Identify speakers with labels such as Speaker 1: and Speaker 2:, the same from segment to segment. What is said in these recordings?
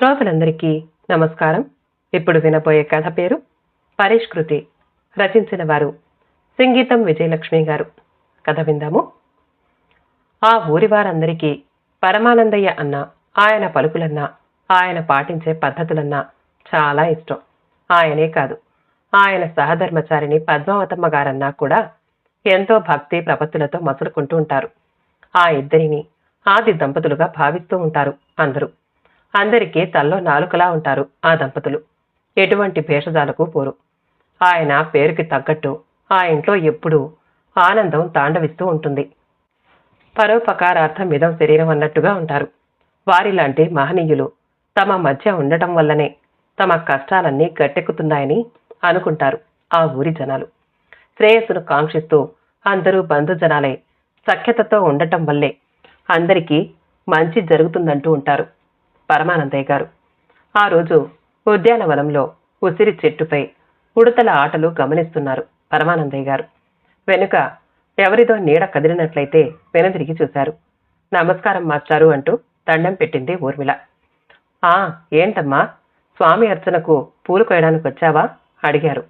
Speaker 1: శ్రోతలందరికీ నమస్కారం. ఇప్పుడు వినబోయే కథ పేరు పరిష్కృతి. రచించిన వారు సింగీతం విజయలక్ష్మి గారు. కథ విందాము. ఆ ఊరి వారందరికీ పరమానందయ్య అన్న, ఆయన పలుకులన్నా, ఆయన పాటించే పద్ధతులన్నా చాలా ఇష్టం. ఆయనే కాదు, ఆయన సహధర్మచారిణి పద్మావతమ్మ గారన్నా కూడా ఎంతో భక్తి ప్రపత్తులతో మసులుకుంటూ ఉంటారు. ఆ ఇద్దరిని ఆది దంపతులుగా భావిస్తూ ఉంటారు అందరూ. అందరికీ తల్లో నాలుకలా ఉంటారు ఆ దంపతులు. ఎటువంటి భేషజాలకు పోరు. ఆయన పేరుకి తగ్గట్టు ఆ ఇంట్లో ఎప్పుడూ ఆనందం తాండవిస్తూ ఉంటుంది. పరోపకారార్థం మిదం శరీరం అన్నట్టుగా ఉంటారు. వారిలాంటి మహనీయులు తమ మధ్య ఉండటం వల్లనే తమ కష్టాలన్నీ గట్టెక్కుతున్నాయని అనుకుంటారు ఆ ఊరి జనాలు. శ్రేయస్సును కాంక్షిస్తూ అందరూ బంధుజనాలై సఖ్యతతో ఉండటం వల్లే అందరికీ మంచి జరుగుతుందంటూ ఉంటారు పరమానందయ్య గారు. ఆ రోజు ఉద్యానవనంలో ఉసిరి చెట్టుపై ఉడతల ఆటలు గమనిస్తున్నారు పరమానందయ్య గారు. వెనుక ఎవరిదో నీడ కదిలినట్లయితే వెనుదిరిగి చూశారు. నమస్కారం మాస్టారు అంటూ దండం పెట్టింది ఊర్మిళ. ఏంటమ్మా, స్వామి అర్చనకు పూలు కొయ్యడానికి వచ్చావా అడిగారు.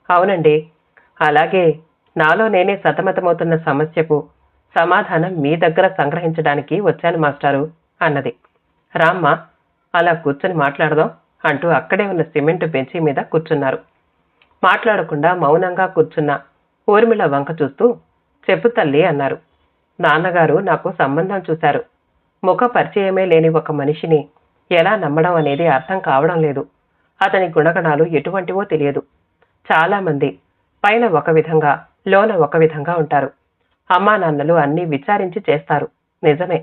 Speaker 1: అవునండి, అలాగే నాలో నేనే సతమతమవుతున్న సమస్యకు సమాధానం మీ దగ్గర సంగ్రహించడానికి వచ్చాను మాస్టారు అన్నది. రామ్మ, అలా కూర్చొని మాట్లాడదాం అంటూ అక్కడే ఉన్న సిమెంటు బెంచీ మీద కూర్చున్నారు. మాట్లాడకుండా మౌనంగా కూర్చున్న ఊర్మిళ వంక చూస్తూ, చెప్పు తల్లి అన్నారు. నాన్నగారు నాకు సంబంధం చూశారు. ముఖ పరిచయమే లేని ఒక మనిషిని ఎలా నమ్మడం అనేది అర్థం కావడం లేదు. అతని గుణగణాలు ఎటువంటివో తెలియదు. చాలామంది పైన ఒక విధంగా, లోన ఒక విధంగా ఉంటారు. అమ్మా నాన్నలు అన్నీ విచారించి చేస్తారు, నిజమే.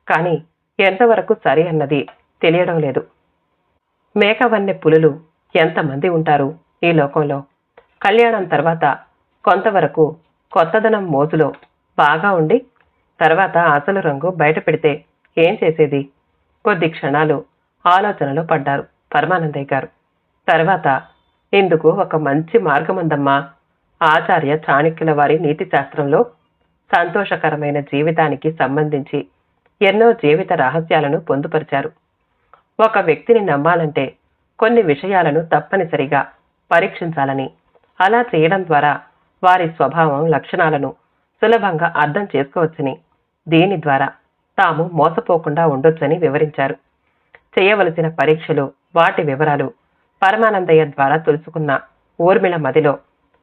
Speaker 1: కానీ ఎంతవరకు సరి అన్నది తెలియడం లేదు. మేకవన్నె పులులు ఎంతమంది ఉంటారు ఈ లోకంలో. కళ్యాణం తర్వాత కొంతవరకు కొత్తదనం మోజులో బాగా ఉండి తర్వాత అసలు రంగు బయట పెడితే ఏం చేసేది? కొద్ది క్షణాలు ఆలోచనలో పడ్డారు పరమానందయ్య గారు. తర్వాత, ఇందుకు ఒక మంచి మార్గముందమ్మా. ఆచార్య చాణక్యుల వారి నీతి శాస్త్రంలో సంతోషకరమైన జీవితానికి సంబంధించి ఎన్నో జీవిత రహస్యాలను పొందుపరిచారు. ఒక వ్యక్తిని నమ్మాలంటే కొన్ని విషయాలను తప్పనిసరిగా పరీక్షించాలని, అలా చేయడం ద్వారా వారి స్వభావం, లక్షణాలను సులభంగా అర్థం చేసుకోవచ్చని, దీని ద్వారా తాము మోసపోకుండా ఉండొచ్చని వివరించారు. చేయవలసిన పరీక్షలు, వాటి వివరాలు పరమానందయ్య ద్వారా తెలుసుకున్న ఊర్మిళ మదిలో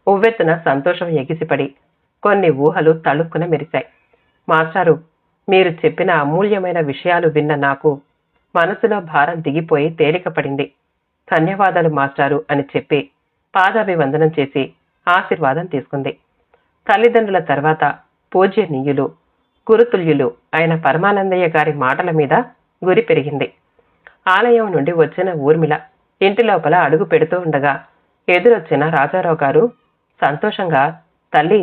Speaker 1: ఉవ్వెత్తున సంతోషం ఎగిసిపడి కొన్ని ఊహలు తళుక్కున మెరిశాయి. మాస్టారు, మీరు చెప్పిన అమూల్యమైన విషయాలు విన్న నాకు మనసులో భారం దిగిపోయి తేలికపడింది. ధన్యవాదాలు మాస్టారు అని చెప్పి పాదాభివందనం చేసి ఆశీర్వాదం తీసుకుంది. తల్లిదండ్రుల తర్వాత పూజ్యనీయులు, గురుతుల్యులు అయిన పరమానందయ్య గారి మాటల మీద గురి పెరిగింది. ఆలయం నుండి వచ్చిన ఊర్మిళ ఇంటి లోపల అడుగు పెడుతూ ఉండగా ఎదురొచ్చిన రాజారావు గారు సంతోషంగా, తల్లి,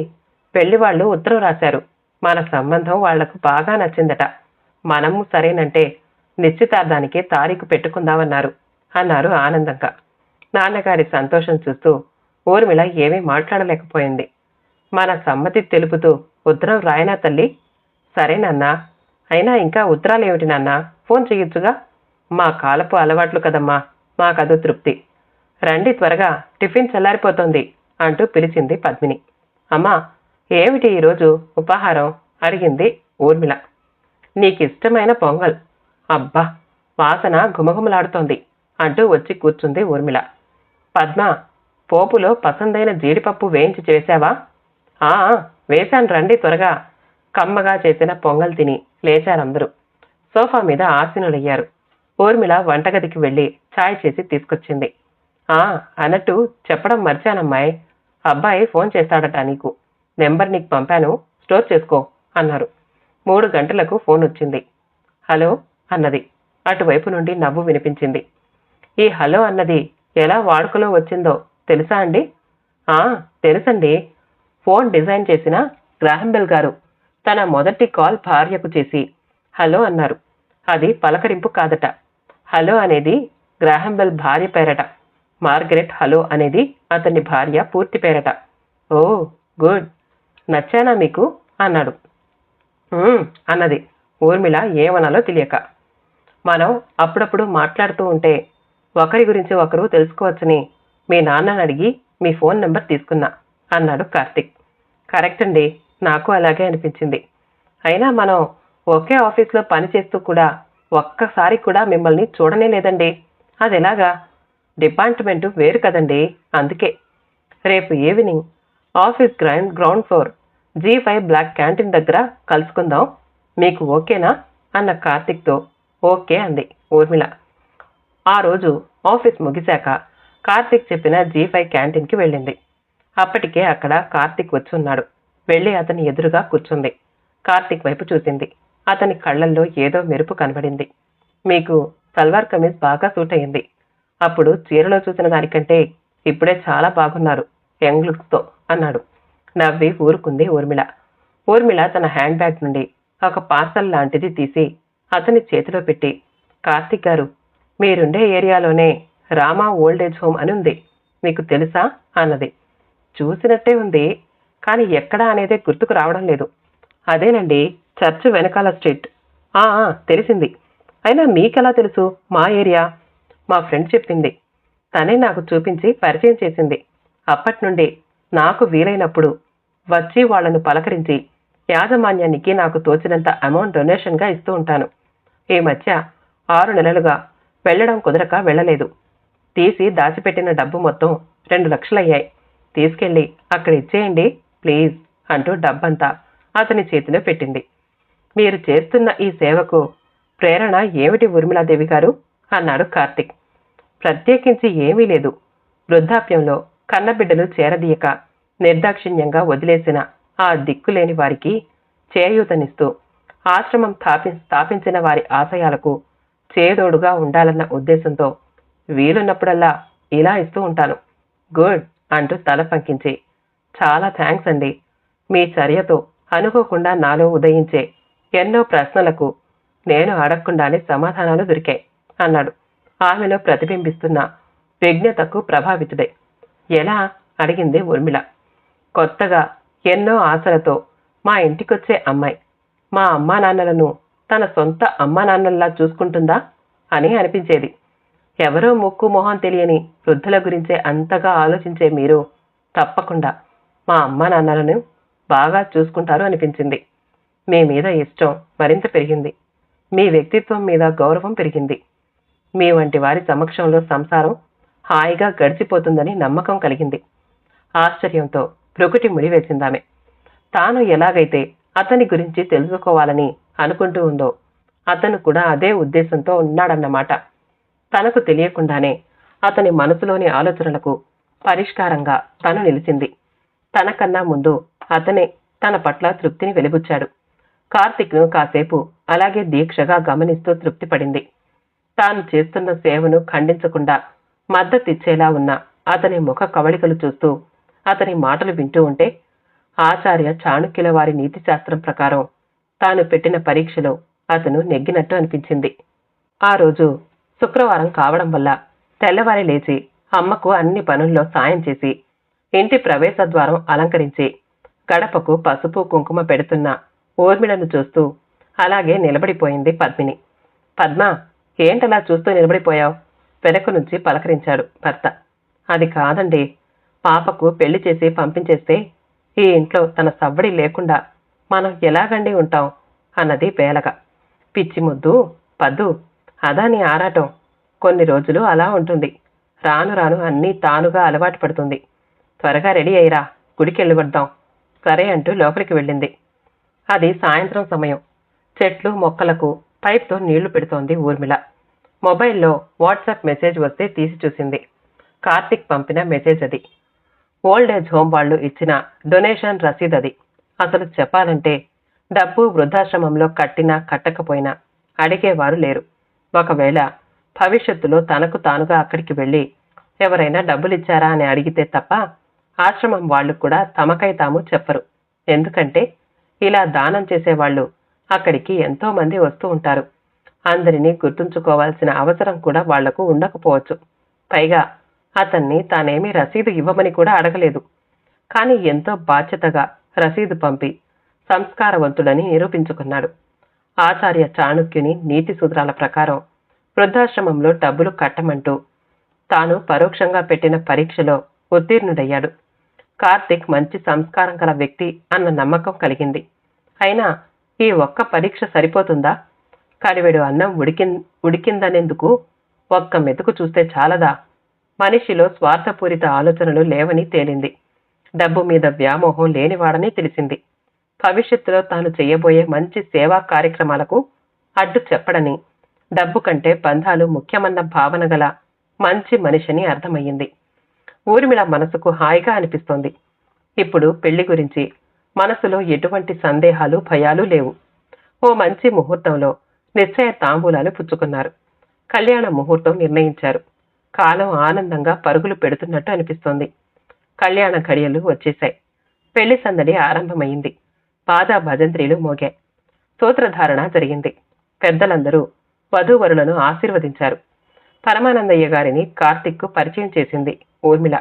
Speaker 1: పెళ్లివాళ్లు ఉత్తరం రాశారు. మన సంబంధం వాళ్లకు బాగా నచ్చిందట. మనము సరేనంటే నిశ్చితార్థానికి తారీఖు పెట్టుకుందామన్నారు అన్నారు ఆనందంగా. నాన్నగారి సంతోషం చూస్తూ ఊర్మిళ ఏమీ మాట్లాడలేకపోయింది. మన సమ్మతి తెలుపుతూ ఉత్తరం రాయనా తల్లి? సరేనన్నా. అయినా ఇంకా ఉత్తరాలేమిటి నాన్నా, ఫోన్ చెయ్యొచ్చుగా. మా కాలపు అలవాట్లు కదమ్మా, మాకదో తృప్తి. రండి త్వరగా, టిఫిన్ చల్లారిపోతోంది అంటూ పిలిచింది పద్మిని. అమ్మా, ఏమిటి ఈరోజు ఉపాహారం అడిగింది ఊర్మిళ. నీకిష్టమైన పొంగల్. అబ్బా, వాసన ఘుమఘుమలాడుతోంది అంటూ వచ్చి కూర్చుంది ఊర్మిళ. పద్మ, పోపులో పసందైన జీడిపప్పు వేయించి చేశావా? వేశాను, రండి త్వరగా. కమ్మగా చేసిన పొంగల్ తిని లేచారందరూ. సోఫా మీద ఆసీనులయ్యారు. ఊర్మిళ వంటగదికి వెళ్ళి ఛాయ్ చేసి తీసుకొచ్చింది. అన్నట్టు చెప్పడం మర్చానమ్మాయి, అబ్బాయి ఫోన్ చేస్తాడట నీకు. నెంబర్ నీకు పంపాను, స్టోర్ చేసుకో అన్నారు. 3 గంటలకు ఫోన్ వచ్చింది. హలో అన్నది. అటువైపు నుండి నవ్వు వినిపించింది. ఈ హలో అన్నది ఎలా వాడుకలో వచ్చిందో తెలుసా అండి? తెలుసండి. ఫోన్ డిజైన్ చేసిన గ్రాహంబెల్ గారు తన మొదటి కాల్ భార్యకు చేసి హలో అన్నారు. అది పలకరింపు కాదట. హలో అనేది గ్రాహంబెల్ భార్య పేరట. మార్గరెట్ హలో అనేది అతని భార్య పూర్తి పేరట. ఓ గుడ్, నచ్చానా మీకు అన్నాడు. అన్నది ఊర్మిళ ఏమనాలో తెలియక. మనం అప్పుడప్పుడు మాట్లాడుతూ ఉంటే ఒకరి గురించి ఒకరు తెలుసుకోవచ్చని మీ నాన్నని అడిగి మీ ఫోన్ నెంబర్ తీసుకున్నా అన్నాడు కార్తిక్. కరెక్ట్ అండి, నాకు అలాగే అనిపించింది. అయినా మనం ఒకే ఆఫీస్లో పనిచేస్తూ కూడా ఒక్కసారి కూడా మిమ్మల్ని చూడనే లేదండి. అదెలాగా? డిపార్ట్మెంటు వేరు కదండి, అందుకే. రేపు evening office ground floor G5 block canteen దగ్గర కలుసుకుందాం, మీకు ఓకేనా అన్న కార్తిక్తో ఓకే అంది ఊర్మిళ. ఆ రోజు ఆఫీస్ ముగిశాక కార్తిక్ చెప్పిన G5 క్యాంటీన్కి వెళ్ళింది. అప్పటికే అక్కడ కార్తిక్ వచ్చి ఉన్నాడు. వెళ్ళి అతని ఎదురుగా కూర్చుంది. కార్తిక్ వైపు చూసింది. అతని కళ్ళల్లో ఏదో మెరుపు కనబడింది. మీకు సల్వార్ కమీజ్ బాగా సూట్ అయింది. అప్పుడు చీరలో చూసిన దానికంటే ఇప్పుడే చాలా బాగున్నారు యంగ్ లుక్స్తో అన్నాడు. నవ్వి ఊరుకుంది ఊర్మిళ. ఊర్మిళ తన హ్యాండ్ బ్యాగ్ నుండి ఒక పార్సల్ లాంటిది తీసి అతని చేతిలో పెట్టి, కార్తిక్ గారు, మీరుండే ఏరియాలోనే రామా ఓల్డ్ ఏజ్ హోమ్ అని ఉంది, మీకు తెలుసా అన్నది. చూసినట్టే ఉంది, కానీ ఎక్కడా అనేదే గుర్తుకు రావడం లేదు. అదేనండి, చర్చ్ వెనకాల స్ట్రీట్. తెలిసింది. అయినా మీకెలా తెలుసు మా ఏరియా? మా ఫ్రెండ్ చెప్పింది. తనే నాకు చూపించి పరిచయం చేసింది. అప్పటి నుండి నాకు వీలైనప్పుడు వచ్చి వాళ్లను పలకరించి యాజమాన్యానికి నాకు తోచినంత అమౌంట్ డొనేషన్గా ఇస్తూ ఉంటాను. ఈ మధ్య 6 నెలలుగా వెళ్ళడం కుదరక వెళ్ళలేదు. తీసి దాచిపెట్టిన డబ్బు మొత్తం 2 లక్షలయ్యాయి. తీసుకెళ్ళి అక్కడ ఇచ్చేయండి ప్లీజ్ అంటూ డబ్బంతా అతని చేతిలో పెట్టింది. మీరు చేస్తున్న ఈ సేవకు ప్రేరణ ఏమిటి ఊర్మిళాదేవి గారు అన్నాడు కార్తిక్. ప్రత్యేకించి ఏమీ లేదు. వృద్ధాప్యంలో కన్నబిడ్డలు చేరదీయక నిర్దాక్షిణ్యంగా వదిలేసిన ఆ దిక్కులేని వారికి చేయూతనిస్తూ ఆశ్రమం స్థాపించిన వారి ఆశయాలకు చేదోడుగా ఉండాలన్న ఉద్దేశంతో వీలున్నప్పుడల్లా ఇలా ఇస్తూ ఉంటాను. గుడ్ అంటూ తల పంకించి, చాలా థ్యాంక్స్ అండి. మీ చర్యతో అనుకోకుండా నాలో ఉదయించే ఎన్నో ప్రశ్నలకు నేను అడగకుండానే సమాధానాలు దొరికాయి అన్నాడు. ఆమెలో ప్రతిబింబిస్తున్న విజ్ఞతకు ప్రభావితుడే. ఎలా అడిగింది ఊర్మిళ. కొత్తగా ఎన్నో ఆశలతో మా ఇంటికొచ్చే అమ్మాయి మా అమ్మా నాన్నలను తన సొంత అమ్మా నాన్నల్లా చూసుకుంటుందా అని అనిపించేది. ఎవరో ముక్కు మొహం తెలియని వృద్ధుల గురించే అంతగా ఆలోచించే మీరు తప్పకుండా మా అమ్మా నాన్నలను బాగా చూసుకుంటారు అనిపించింది. మీ మీద ఇష్టం మరింత పెరిగింది. మీ వ్యక్తిత్వం మీద గౌరవం పెరిగింది. మీ వంటి వారి సమక్షంలో సంసారం హాయిగా గడిచిపోతుందని నమ్మకం కలిగింది. ఆశ్చర్యంతో ప్రొకుటి ముడివేసిందామె. తాను ఎలాగైతే అతని గురించి తెలుసుకోవాలని అనుకుంటూ ఉందో అతను కూడా అదే ఉద్దేశంతో ఉన్నాడన్నమాట. తనకు తెలియకుండానే అతని మనసులోని ఆలోచనలకు పరిష్కారంగా తను నిలిచింది. తనకన్నా ముందు అతనే తన పట్ల తృప్తిని వెలిబుచ్చాడు. కార్తిక్ను కాసేపు అలాగే దీక్షగా గమనిస్తూ తృప్తిపడింది. తాను చేస్తున్న సేవను ఖండించకుండా మద్దతిచ్చేలా ఉన్న అతని ముఖ కవళికలు చూస్తూ అతని మాటలు వింటూ ఉంటే ఆచార్య చాణుక్యుల వారి నీతిశాస్త్రం ప్రకారం తాను పెట్టిన పరీక్షలో అతను నెగ్గినట్టు అనిపించింది. ఆ రోజు శుక్రవారం కావడం వల్ల తెల్లవారి లేచి అమ్మకు అన్ని పనుల్లో సాయం చేసి ఇంటి ప్రవేశ ద్వారం అలంకరించి గడపకు పసుపు కుంకుమ పెడుతున్న ఊర్మిళను చూస్తూ అలాగే నిలబడిపోయింది పద్మిని. పద్మ, ఏంటలా చూస్తూ నిలబడిపోయావు? వెనక నుంచి పలకరించాడు భర్త. అది కాదండి, పాపకు పెళ్లి చేసి పంపించేస్తే ఈ ఇంట్లో తన సవ్వడి లేకుండా మనం ఎలాగండి ఉంటాం అన్నది పేలగా. పిచ్చి ముద్దు పద్దు, అదా నీ ఆరాటం. కొన్ని రోజులు అలా ఉంటుంది. రాను రాను అన్నీ తానుగా అలవాటు పడుతుంది. త్వరగా రెడీ అయ్యిరా, గుడికెళ్ళి వద్దాం. సరే అంటూ లోపలికి వెళ్ళింది. అది సాయంత్రం సమయం. చెట్లు మొక్కలకు పైప్తో నీళ్లు పెడుతోంది ఊర్మిళ. మొబైల్లో వాట్సాప్ మెసేజ్ వస్తే తీసి చూసింది. కార్తిక్ పంపిన మెసేజ్ అది. ఓల్డ్ ఏజ్ హోమ్ వాళ్ళు ఇచ్చిన డొనేషన్ రసీద్ అది. అసలు చెప్పాలంటే డబ్బు వృద్ధాశ్రమంలో కట్టినా కట్టకపోయినా అడిగేవారు లేరు. ఒకవేళ భవిష్యత్తులో తనకు తానుగా అక్కడికి వెళ్ళి ఎవరైనా డబ్బులిచ్చారా అని అడిగితే తప్ప ఆశ్రమం వాళ్ళు కూడా తమకై తాము చెప్పరు. ఎందుకంటే ఇలా దానం చేసేవాళ్ళు అక్కడికి ఎంతో మంది వస్తూ ఉంటారు. అందరినీ గుర్తుంచుకోవాల్సిన అవసరం కూడా వాళ్లకు ఉండకపోవచ్చు. పైగా అతన్ని తానేమీ రసీదు ఇవ్వమని కూడా అడగలేదు. కానీ ఎంతో బాధ్యతగా రసీదు పంపి సంస్కారవంతుడని నిరూపించుకున్నాడు. ఆచార్య చాణుక్యుని నీతి సూత్రాల ప్రకారం వృద్ధాశ్రమంలో డబ్బులు కట్టమంటూ తాను పరోక్షంగా పెట్టిన పరీక్షలో ఉత్తీర్ణుడయ్యాడు. కార్తిక్ మంచి సంస్కారం గల వ్యక్తి అన్న నమ్మకం కలిగింది. అయినా ఈ ఒక్క పరీక్ష సరిపోతుందా? కడివెడు అన్నం ఉడికిందనేందుకు ఒక్క మెతుకు చూస్తే చాలదా? మనిషిలో స్వార్థపూరిత ఆలోచనలు లేవని తేలింది. డబ్బు మీద వ్యామోహం లేనివాడని తెలిసింది. భవిష్యత్తులో తాను చేయబోయే మంచి సేవా కార్యక్రమాలకు అడ్డు చెప్పడని, డబ్బు కంటే బంధాలు ముఖ్యమన్న భావన గల మంచి మనిషిని అర్థమయ్యింది. ఊర్మిళ మనసుకు హాయిగా అనిపిస్తోంది. ఇప్పుడు పెళ్లి గురించి మనసులో ఎటువంటి సందేహాలు భయాలు లేవు. ఓ మంచి ముహూర్తంలో నిశ్చయ తాంబూలాలు పుచ్చుకున్నారు. కళ్యాణ ముహూర్తం నిర్ణయించారు. కాలం ఆనందంగా పరుగులు పెడుతున్నట్టు అనిపిస్తోంది. కళ్యాణ ఘడియలు వచ్చేశాయి. పెళ్లి సందడి ఆరంభమైంది. బాధా భజంత్రీలు మోగాయి. సూత్రధారణ జరిగింది. పెద్దలందరూ వధూవరులను ఆశీర్వదించారు. పరమానందయ్య గారిని కార్తిక్కు పరిచయం చేసింది ఊర్మిళ.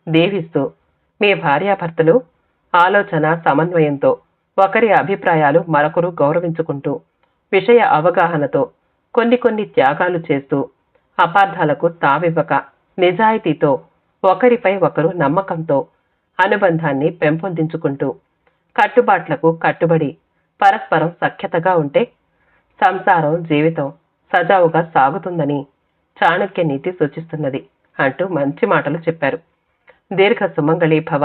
Speaker 1: దీవిస్తూ, మీ భార్యాభర్తలు ఆలోచన సమన్వయంతో, ఒకరి అభిప్రాయాలు మరొకరు గౌరవించుకుంటూ, విషయ అవగాహనతో, కొన్ని త్యాగాలు చేస్తూ, అపార్థాలకు తావివ్వక నిజాయితీతో, ఒకరిపై ఒకరు నమ్మకంతో అనుబంధాన్ని పెంపొందించుకుంటూ, కట్టుబాట్లకు కట్టుబడి పరస్పరం సఖ్యతగా ఉంటే సంసారం జీవితం సజావుగా సాగుతుందని చాణక్య నీతి సూచిస్తున్నది అంటూ మంచి మాటలు చెప్పారు. దీర్ఘ సుమంగళీ భవ,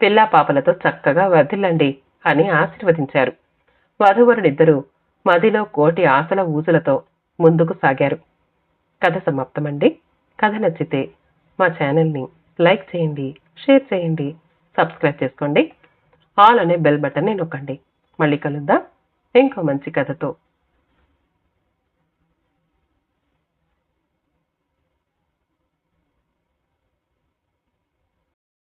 Speaker 1: పిల్లా పాపలతో చక్కగా వర్ధిల్లండి అని ఆశీర్వదించారు. వధూవరులిద్దరూ మదిలో కోటి ఆశల ఊసులతో ముందుకు సాగారు. కథ సమాప్తమండి. కథ నచ్చితే మా ఛానల్ని లైక్ చేయండి, షేర్ చేయండి, సబ్స్క్రైబ్ చేసుకోండి. ఆల్ అనే బెల్ బటన్ని నొక్కండి. మళ్ళీ కలుద్దాం ఇంకో మంచి కథతో.